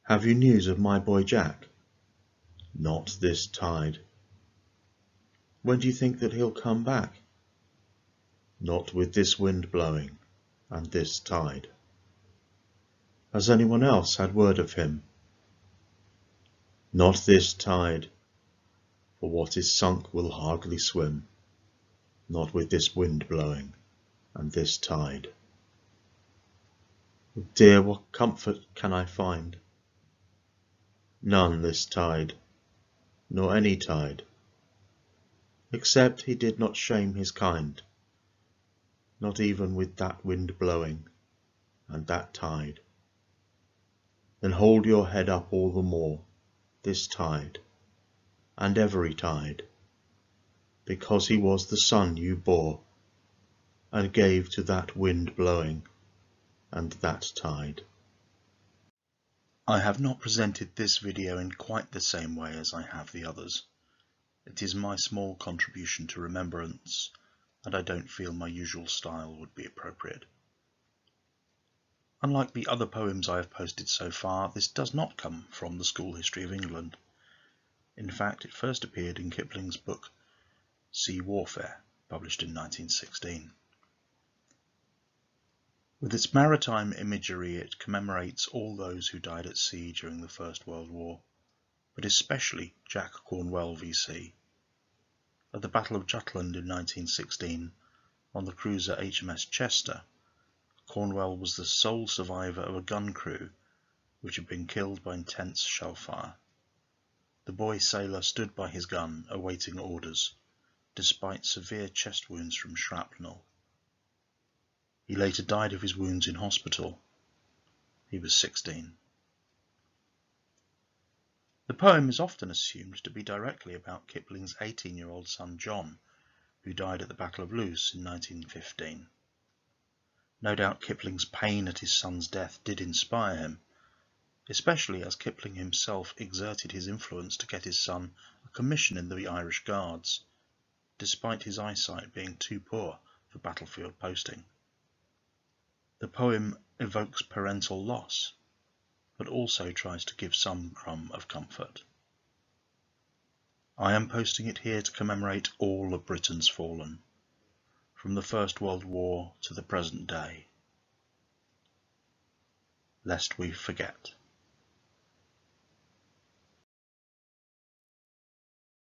Have you news of my boy Jack? Not this tide. When do you think that he'll come back? Not with this wind blowing and this tide. Has anyone else had word of him? Not this tide, for what is sunk will hardly swim. Not with this wind blowing and this tide. Dear, what comfort can I find? None this tide, nor any tide, except he did not shame his kind, not even with that wind blowing and that tide. Then hold your head up all the more, this tide, and every tide, because he was the son you bore, and gave to that wind blowing and that tide. I have not presented this video in quite the same way as I have the others. It is my small contribution to Remembrance, and I don't feel my usual style would be appropriate. Unlike the other poems I have posted so far, this does not come from the school history of England. In fact, it first appeared in Kipling's book Sea Warfare, published in 1916. With its maritime imagery, it commemorates all those who died at sea during the First World War, but especially Jack Cornwell VC. At the Battle of Jutland in 1916, on the cruiser HMS Chester, Cornwell was the sole survivor of a gun crew which had been killed by intense shell fire. The boy sailor stood by his gun, awaiting orders, despite severe chest wounds from shrapnel. He later died of his wounds in hospital. He was 16. The poem is often assumed to be directly about Kipling's 18-year-old son John, who died at the Battle of Loos in 1915. No doubt Kipling's pain at his son's death did inspire him, especially as Kipling himself exerted his influence to get his son a commission in the Irish Guards, despite his eyesight being too poor for battlefield posting. The poem evokes parental loss, but also tries to give some crumb of comfort. I am posting it here to commemorate all of Britain's fallen, from the First World War to the present day, lest we forget.